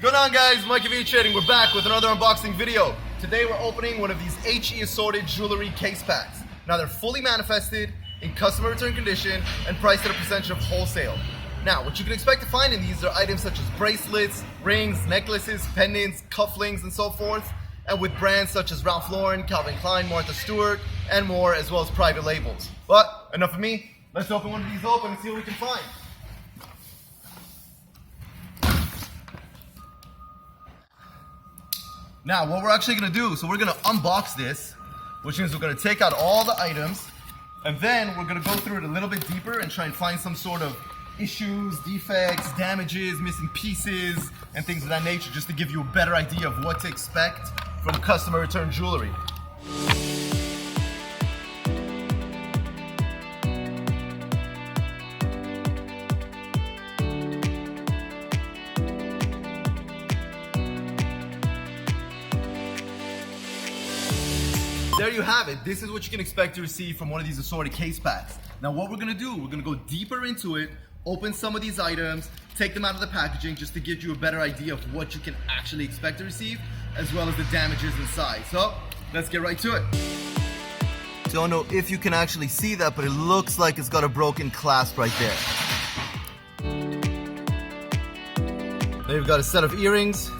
What's going on, guys? Mike of E Trading. We're back with another unboxing video. Today we're opening one of these HE Assorted jewelry case packs. Now they're fully manifested, in customer return condition, and priced at a percentage of wholesale. Now what you can expect to find in these are items such as bracelets, rings, necklaces, pendants, cufflinks, and so forth, and with brands such as Ralph Lauren, Calvin Klein, Martha Stewart, and more, as well as private labels. But enough of me, let's open one of these open and see what we can find. Now, what we're actually going to do, so we're going to unbox this, which means we're going to take out all the items, and then we're going to go through it a little bit deeper and try and find some sort of issues, defects, damages, missing pieces, and things of that nature, just to give you a better idea of what to expect from customer return jewelry. There you have it. This is what you can expect to receive from one of these assorted case packs. Now what we're gonna do, we're gonna go deeper into it, open some of these items, take them out of the packaging just to give you a better idea of what you can actually expect to receive, as well as the damages inside. So let's get right to it. Don't know if you can actually see that, but it looks like it's got a broken clasp right there. Then you've got a set of earrings,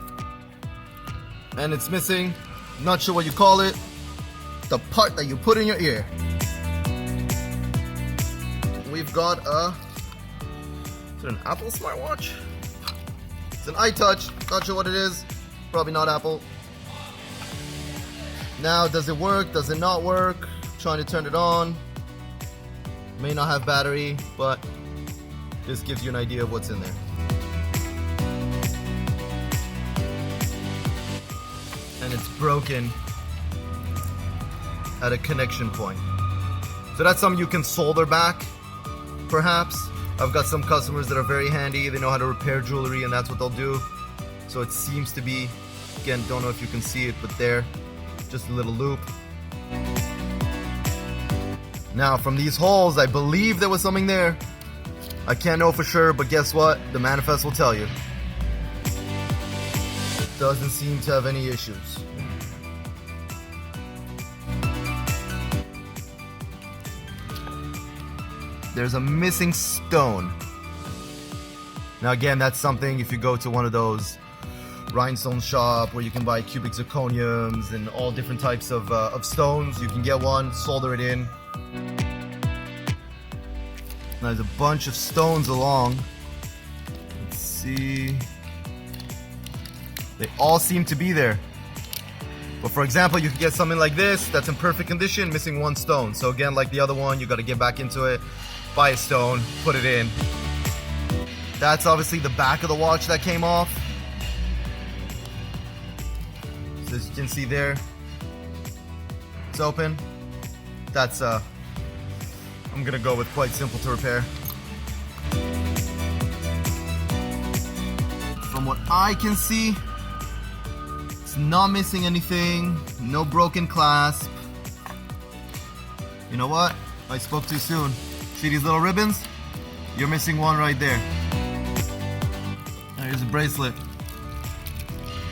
and it's missing, not sure what you call it, the part that you put in your ear. We've got is it an Apple smartwatch? It's an iTouch, not sure what it is, probably not Apple. Now, does it work, does it not work? Trying to turn it on, may not have battery, but this gives you an idea of what's in there. And it's broken at a connection point. So that's something you can solder back, perhaps. I've got some customers that are very handy, they know how to repair jewelry, and that's what they'll do. So it seems to be, again, don't know if you can see it, but there, just a little loop. Now from these holes, I believe there was something there. I can't know for sure, but guess what? The manifest will tell you. Doesn't seem to have any issues. There's a missing stone. Now again, that's something, if you go to one of those rhinestone shop where you can buy cubic zirconiums and all different types of stones, you can get one, solder it in. Now there's a bunch of stones along. Let's see. They all seem to be there. But for example, you can get something like this that's in perfect condition, missing one stone. So again, like the other one, you got to get back into it, buy a stone, put it in. That's obviously the back of the watch that came off. So as you can see there, it's open. That's I'm gonna go with quite simple to repair. From what I can see, it's not missing anything, no broken clasp. You know what? I spoke too soon. See these little ribbons? You're missing one right there. Here's a bracelet.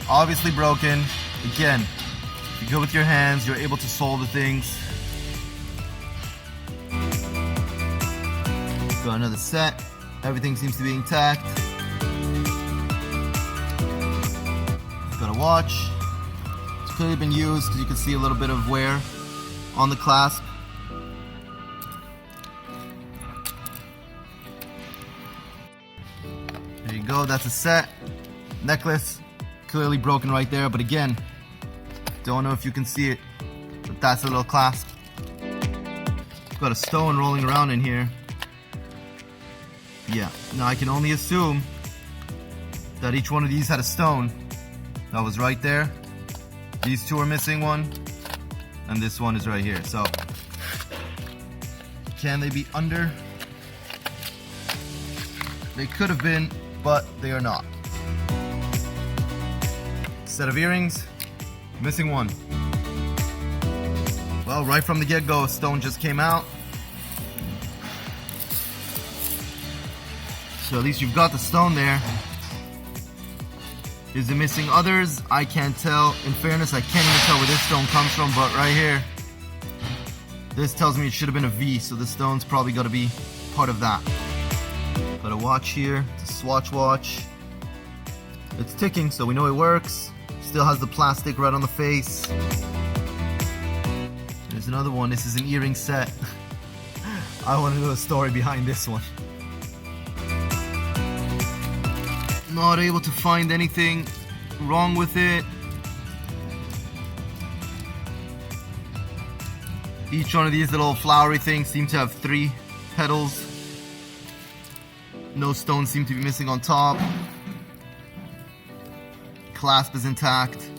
Obviously broken. Again, if you go with your hands, you're able to solder things. Got another set. Everything seems to be intact. Got a watch. It's clearly been used because you can see a little bit of wear on the clasp. There you go, that's a set. Necklace, clearly broken right there, but again, don't know if you can see it, but that's a little clasp. Got a stone rolling around in here. Yeah, now I can only assume that each one of these had a stone that was right there. These two are missing one, and this one is right here. So, can they be under? They could have been, but they are not. Set of earrings, missing one. Well, right from the get-go, a stone just came out. So at least you've got the stone there. Is it missing others? I can't tell. In fairness, I can't even tell where this stone comes from, but right here, this tells me it should have been a V, so the stone's probably got to be part of that. Got a watch here. It's a swatch watch. It's ticking, so we know it works. Still has the plastic right on the face. There's another one. This is an earring set. I want to know the story behind this one. Not able to find anything wrong with it. Each one of these little flowery things seem to have 3 petals. No stones seem to be missing on top. Clasp is intact.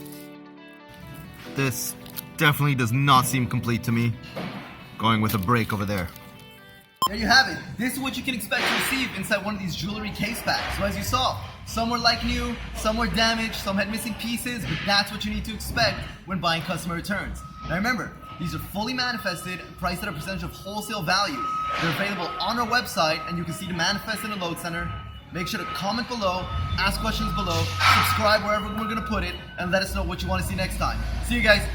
This definitely does not seem complete to me. Going with a break over there. There you have it. This is what you can expect to receive inside one of these jewelry case packs. So as you saw, some were like new, some were damaged, some had missing pieces, but that's what you need to expect when buying customer returns. Now remember, these are fully manifested, priced at a percentage of wholesale value. They're available on our website, and you can see the manifest in the load center. Make sure to comment below, ask questions below, subscribe wherever we're going to put it, and let us know what you want to see next time. See you guys.